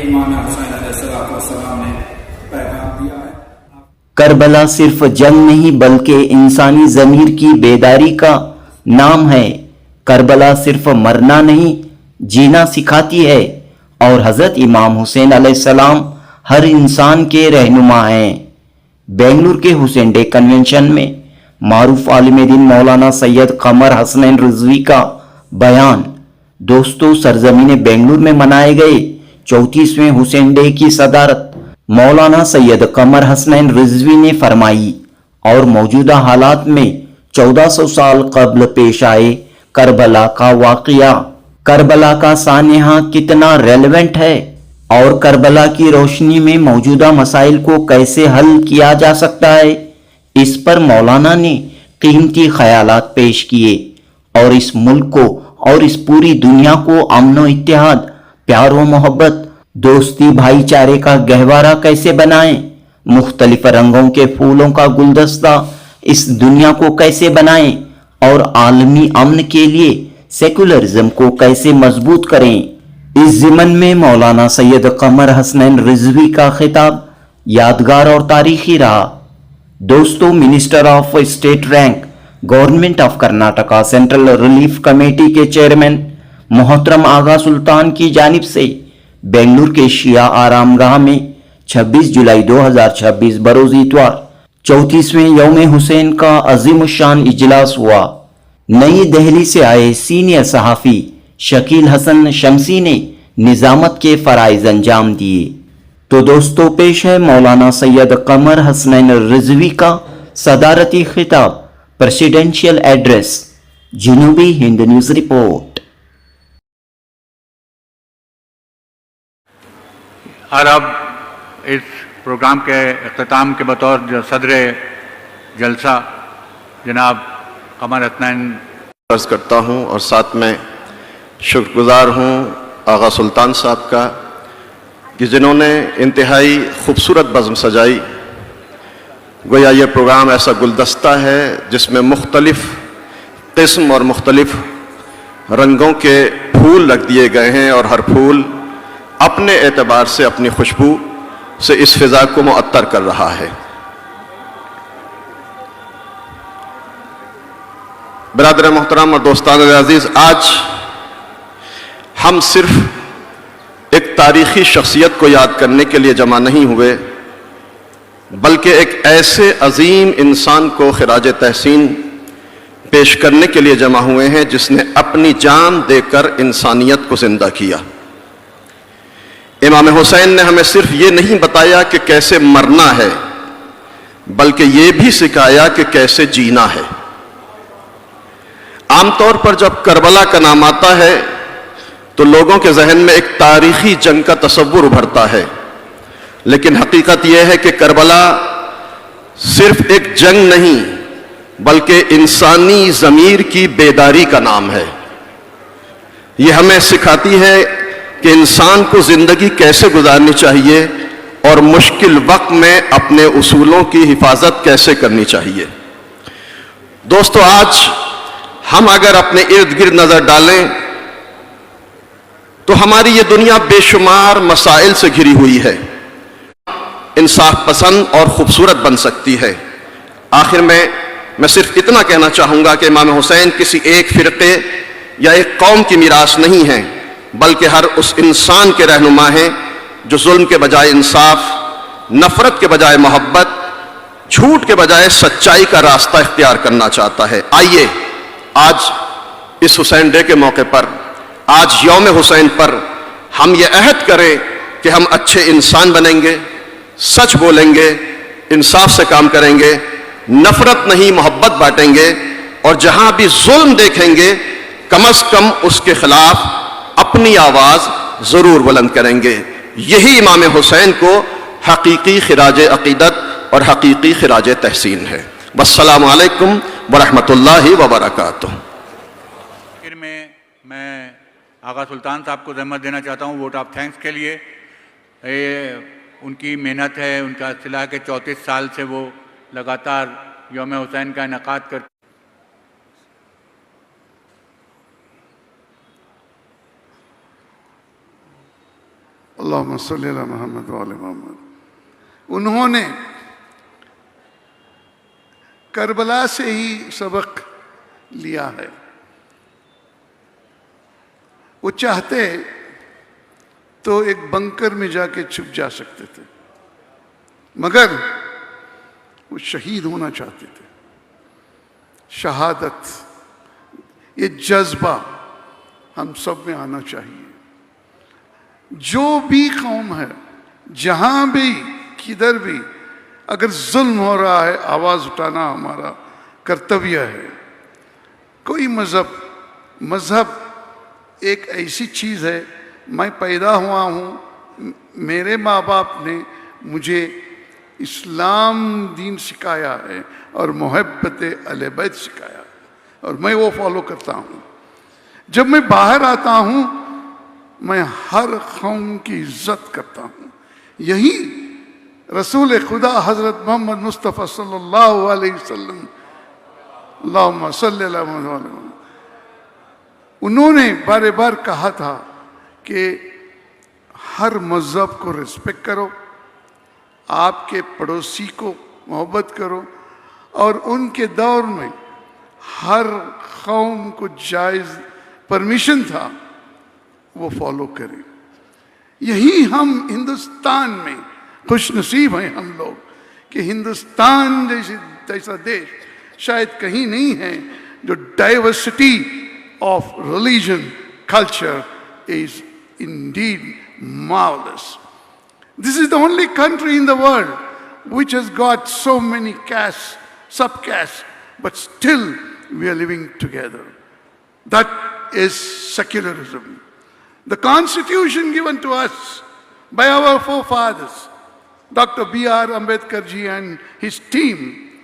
امام حسین علیہ السلام نے پیغام دیا ہے۔ کربلا صرف جنگ نہیں بلکہ انسانی ضمیر کی بیداری کا نام ہے۔ کربلا صرف مرنا نہیں جینا سکھاتی ہے، اور حضرت امام حسین علیہ السلام ہر انسان کے رہنما ہیں۔ بنگلور کے حسین ڈے کنونشن میں معروف عالم دین مولانا سید قمر حسنین رضوی کا بیان۔ دوستو، سرزمین بنگلور میں منائے گئے 34ویں حسین ڈے کی صدارت مولانا سید قمر حسنین رضوی نے فرمائی، اور موجودہ حالات میں 1400 سال قبل پیش آئے کربلا کا واقعہ، کربلا کا سانحہ کتنا ریلیونٹ ہے، اور کربلا کی روشنی میں موجودہ مسائل کو کیسے حل کیا جا سکتا ہے، اس پر مولانا نے قیمتی خیالات پیش کیے، اور اس ملک کو اور اس پوری دنیا کو امن و اتحاد، پیار و محبت، دوستی، بھائی چارے کا گہوارہ کیسے بنائیں، مختلف رنگوں کے پھولوں کا گلدستہ اس دنیا کو کیسے بنائیں، اور عالمی امن کے لیے سیکولرزم کو کیسے مضبوط کریں۔ اس ضمن میں مولانا سید قمر حسنین رضوی کا خطاب یادگار اور تاریخی رہا۔ دوستو، minister of state rank, government of Karnataka central relief committee کے چیئرمین محترم آغا سلطان کی جانب سے بنگلور کے شیعہ آرام گاہ میں 26 جولائی 2026 بروز اتوار 34ویں یوم حسین کا عظیم الشان اجلاس ہوا۔ نئی دہلی سے آئے سینئر صحافی شکیل حسن شمسی نے نظامت کے فرائض انجام دیے۔ تو دوستو، پیش ہے مولانا سید قمر حسنین رضوی کا صدارتی خطاب، پریسیڈنشیل ایڈریس۔ جنوبی ہند نیوز رپورٹ۔ اور اب اس پروگرام کے اختتام کے بطور صدر جلسہ جناب قمر حسنین عرض کرتا ہوں، اور ساتھ میں شکر گزار ہوں آغا سلطان صاحب کا کہ جنہوں نے انتہائی خوبصورت بزم سجائی۔ گویا یہ پروگرام ایسا گلدستہ ہے جس میں مختلف قسم اور مختلف رنگوں کے پھول رکھ دیے گئے ہیں، اور ہر پھول اپنے اعتبار سے اپنی خوشبو سے اس فضا کو معطر کر رہا ہے۔ برادر محترم اور دوستان عزیز، آج ہم صرف ایک تاریخی شخصیت کو یاد کرنے کے لیے جمع نہیں ہوئے، بلکہ ایک ایسے عظیم انسان کو خراج تحسین پیش کرنے کے لیے جمع ہوئے ہیں جس نے اپنی جان دے کر انسانیت کو زندہ کیا۔ امام حسین نے ہمیں صرف یہ نہیں بتایا کہ کیسے مرنا ہے، بلکہ یہ بھی سکھایا کہ کیسے جینا ہے۔ عام طور پر جب کربلا کا نام آتا ہے تو لوگوں کے ذہن میں ایک تاریخی جنگ کا تصور ابھرتا ہے، لیکن حقیقت یہ ہے کہ کربلا صرف ایک جنگ نہیں بلکہ انسانی ضمیر کی بیداری کا نام ہے۔ یہ ہمیں سکھاتی ہے کہ انسان کو زندگی کیسے گزارنی چاہیے اور مشکل وقت میں اپنے اصولوں کی حفاظت کیسے کرنی چاہیے۔ دوستو، آج ہم اگر اپنے ارد گرد نظر ڈالیں تو ہماری یہ دنیا بے شمار مسائل سے گھری ہوئی ہے، انصاف پسند اور خوبصورت بن سکتی ہے۔ آخر میں صرف اتنا کہنا چاہوں گا کہ امام حسین کسی ایک فرقے یا ایک قوم کی میراث نہیں ہیں، بلکہ ہر اس انسان کے رہنما ہیں جو ظلم کے بجائے انصاف، نفرت کے بجائے محبت، جھوٹ کے بجائے سچائی کا راستہ اختیار کرنا چاہتا ہے۔ آئیے آج اس حسین ڈے کے موقع پر، آج یوم حسین پر ہم یہ عہد کریں کہ ہم اچھے انسان بنیں گے، سچ بولیں گے، انصاف سے کام کریں گے، نفرت نہیں محبت بانٹیں گے، اور جہاں بھی ظلم دیکھیں گے کم از کم اس کے خلاف اپنی آواز ضرور بلند کریں گے۔ یہی امام حسین کو حقیقی خراج عقیدت اور حقیقی خراج تحسین ہے۔ والسلام علیکم ورحمۃ اللہ وبرکاتہ۔ آخر میں آغا سلطان صاحب کو زحمت دینا چاہتا ہوں ووٹ آف تھینکس کے لیے۔ ان کی محنت ہے، ان کا اصطلاح کہ 34 سال سے وہ لگاتار یوم حسین کا انعقاد کرتے ہیں۔ अल्लाहुम्मा सल्ली अला मोहम्मद व आले मोहम्मद। उन्होंने करबला से ही सबक लिया है। वो चाहते तो एक बंकर में जाके छुप जा सकते थे, मगर वो शहीद होना चाहते थे। शहादत, ये जज्बा हम सब में आना चाहिए। जो भी कौम है, जहां भी, किधर भी, अगर जुल्म हो रहा है, आवाज उठाना हमारा कर्तव्य है। कोई मजहब एक ऐसी चीज है, मैं पैदा हुआ हूँ, मेरे माँ बाप ने मुझे इस्लाम दीन सिखाया है और मोहब्बत अहले बैत सिखाया है, और मैं वो फॉलो करता हूँ। जब मैं बाहर आता हूँ, मैं हर कौम की इज्जत करता हूँ। यही रसूल खुदा हजरत मोहम्मद मुस्तफ़ा सल्लल्लाहु अलैहि वसल्लम, अल्लाहुम्मा सल्ली अला मुहम्मद, उन्होंने बार बार कहा था कि हर मज़हब को रिस्पेक्ट करो, आपके पड़ोसी को मोहब्बत करो, और उनके दौर में हर कौम को जायज़ परमिशन था वो फॉलो करें। यही हम हिंदुस्तान में खुश नसीब हैं हम लोग कि हिंदुस्तान जैसा देश शायद कहीं नहीं है जो diversity of religion, culture is indeed marvelous. This is the only country in the world which has got so many castes, subcastes, but still we are living together. That is secularism. The constitution given to us by our forefathers, Dr. B.R. Ambedkar ji and his team,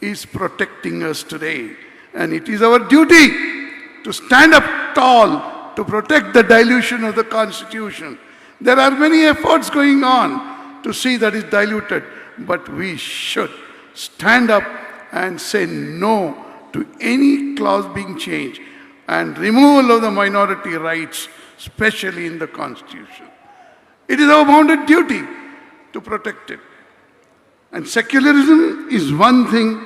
is protecting us today. And it is our duty to stand up tall to protect the dilution of the Constitution. There are many efforts going on to see that it's diluted, but we should stand up and say no to any clause being changed and removal of the minority rights, especially in the Constitution. It is our bounden duty to protect it. And secularism is one thing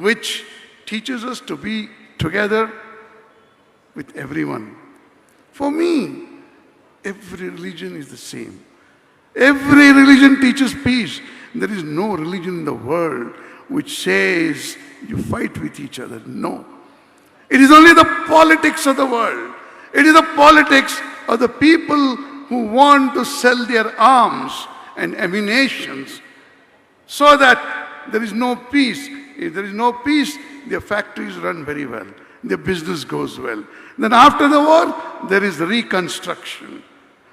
which teaches us to be together with everyone. For me, every religion is the same. Every religion teaches peace. There is no religion in the world which says you fight with each other. No. It is only the politics of the world. It is the politics of the people who want to sell their arms and ammunitions so that there is no peace. If there is no peace, their factories run very well. Their business goes well. Then after the war, there is reconstruction.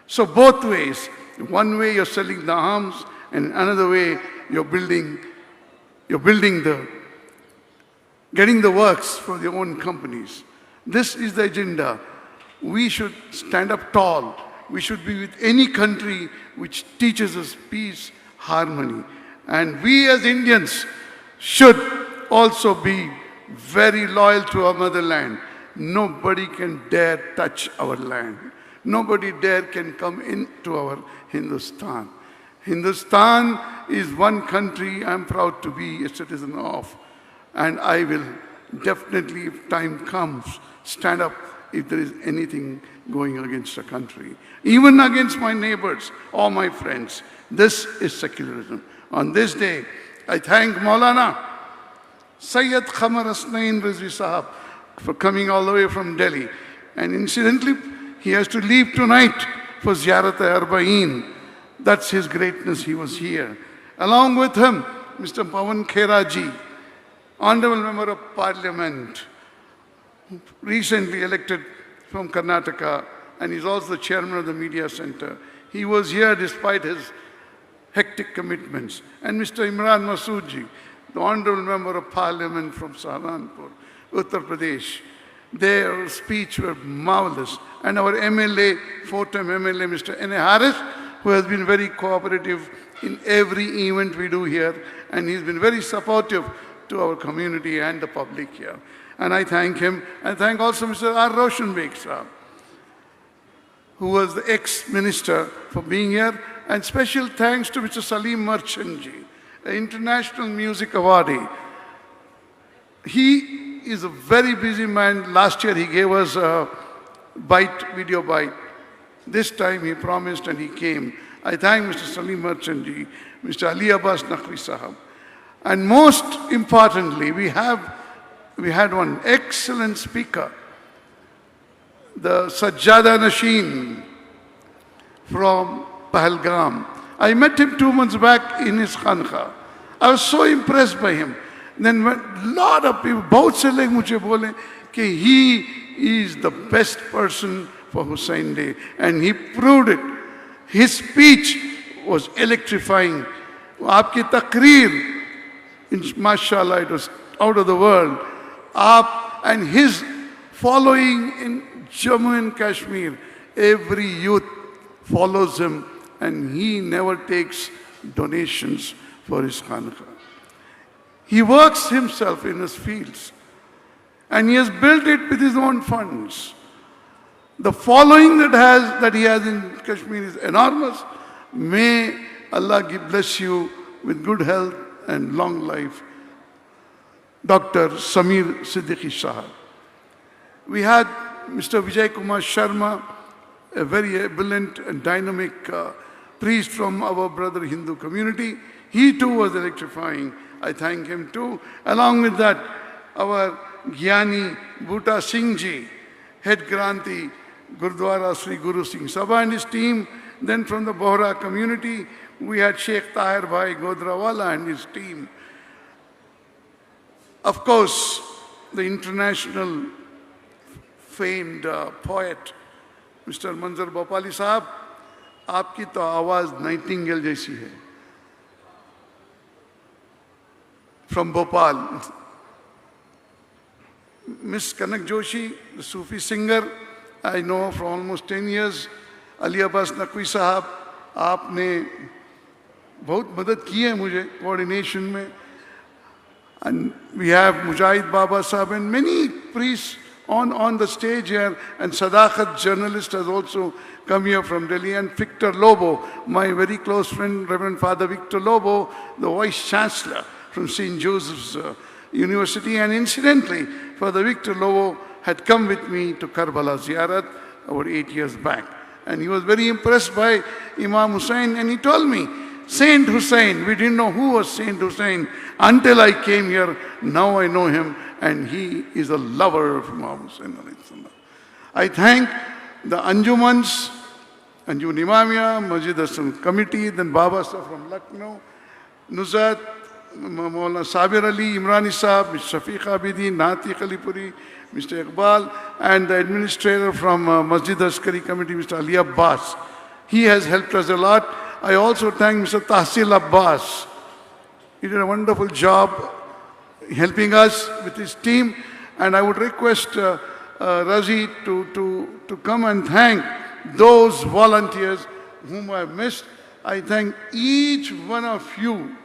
So both ways. One way you're selling the arms, and another way you're getting the works for your own companies. This is the agenda. We should stand up tall. We should be with any country which teaches us peace, harmony. And we as Indians should also be very loyal to our motherland. Nobody can dare touch our land. Nobody dare can come into our Hindustan. Hindustan is one country I'm proud to be a citizen of. And I will definitely, if time comes, stand up if there is anything going against the country. Even against my neighbors or my friends. This is secularism. On this day, I thank Maulana Sayyid Qamar Hasnain Rizvi Sahab for coming all the way from Delhi. And incidentally, he has to leave tonight for Ziyarat-e-Arba'in. That's his greatness, he was here. Along with him, Mr. Pawan Khera ji, Honorable Member of Parliament, recently elected from Karnataka, and he's also the chairman of the Media Center. He was here despite his hectic commitments. And Mr. Imran Masood ji, the Honorable Member of Parliament from Saharanpur, Uttar Pradesh. Their speech were marvelous. And our MLA, four-time MLA, Mr. N.A. Harris, who has been very cooperative in every event we do here, and he's been very supportive to our community and the public here. And I thank him. I thank also Mr. R. Roshan Beg Sahab. who was the ex-minister, for being here. And special thanks to Mr. Salim Merchant ji, an international music awardee. He is a very busy man. Last year he gave us a video bite. This time he promised and he came. I thank Mr. Salim Merchant ji, Mr. Ali Abbas Naqvi Sahab. And most importantly, we had one excellent speaker, the Sajjada Nasheen from Pahalgam. I met him 2 months back in his khanqa. I was so impressed by him. Then a lot of people, bahut se log mujhe bole कि he is the best person for Hussain Day. And he proved it. His speech was electrifying. Aapki taqreer, mashallah, it was out of the world. And his following in Jammu and Kashmir, every youth follows him, and he never takes donations for his khanqa. He works himself in his fields, and he has built it with his own funds. The following that he has in Kashmir is enormous. May Allah bless you with good health and long life. Dr. Samir Siddiqui Sahab. We had Mr. Vijay Kumar Sharma, a very brilliant and dynamic priest from our brother Hindu community. He too was electrifying. I thank him too. Along with that, our Gyani Bhuta Singh ji, head Granthi, Gurdwara Sri Guru Singh Sabha and his team. Then from the Bohra community, we had Sheikh Tahir Bhai Godrawala and his team. Of course, the international famed poet, Mr. Manzar Bhopali Sahab, aapki to awaaz Nightingale jaisi hai. From Bhopal. Miss Kanak Joshi, the Sufi singer, I know for almost 10 years. Ali Abbas Naqvi Sahab, aapne bahut madad ki hai mujhe coordination mein. And we have Mujahid Baba Sahab and many priests on the stage here. And Sadaqat journalist has also come here from Delhi. And Victor Lobo, my very close friend, Reverend Father Victor Lobo, the Vice Chancellor from St. Joseph's University. And incidentally, Father Victor Lobo had come with me to Karbala Ziyarat about 8 years back. And he was very impressed by Imam Hussain. And he told me, Saint Hussain, we didn't know who was Saint Hussain until I came here. Now I know him, and he is a lover of Imam Hussain. I thank the Anjumans, Anjum Imamia, Masjid Hasan Committee, then Baba Sahab from Lucknow, Nuzat, Maulana Sabir Ali, Imrani Sahab, Mr. Shafiq Abidi, Nati Khalipuri, Mr. Iqbal, and the administrator from Masjid Askari Committee, Mr. Ali Abbas. He has helped us a lot. I also thank Mr. Tahsil Abbas. He did a wonderful job helping us with his team. And I would request Razi to come and thank those volunteers whom I have missed. I thank each one of you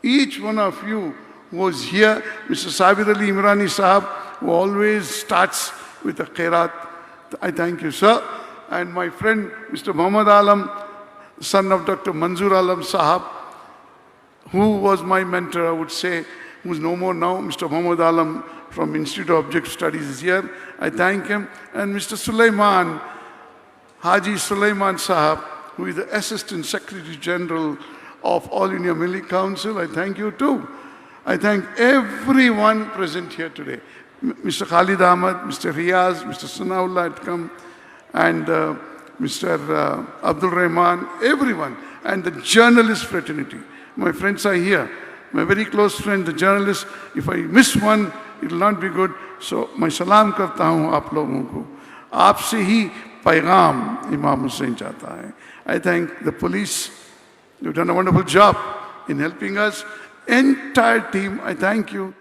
who was here. Mr. Sabir Ali Imrani Sahab, who always starts with a khairat. I thank you, sir. And my friend, Mr. Muhammad Alam, son of Dr. Manzoor Alam Sahab, who was my mentor, I would say, who's no more now. Mr. Muhammad Alam from Institute of Object Studies is here. I thank him. And Mr. Sulaiman, Haji Sulaiman Sahab, who is the Assistant Secretary General of All India Military Council. I thank you too. I thank everyone present here today. Mr. Khalid Ahmad, Mr. Riaz, Mr. Sanaullah had come, and Mr. Abdul Rahman, everyone, and the journalist fraternity. My friends are here. My very close friend, the journalist. If I miss one, it will not be good. So, my salam karta hu aap logon ko. Aapse hi paigam Imam Hussain chahta hai. I thank the police. You've done a wonderful job in helping us. Entire team, I thank you.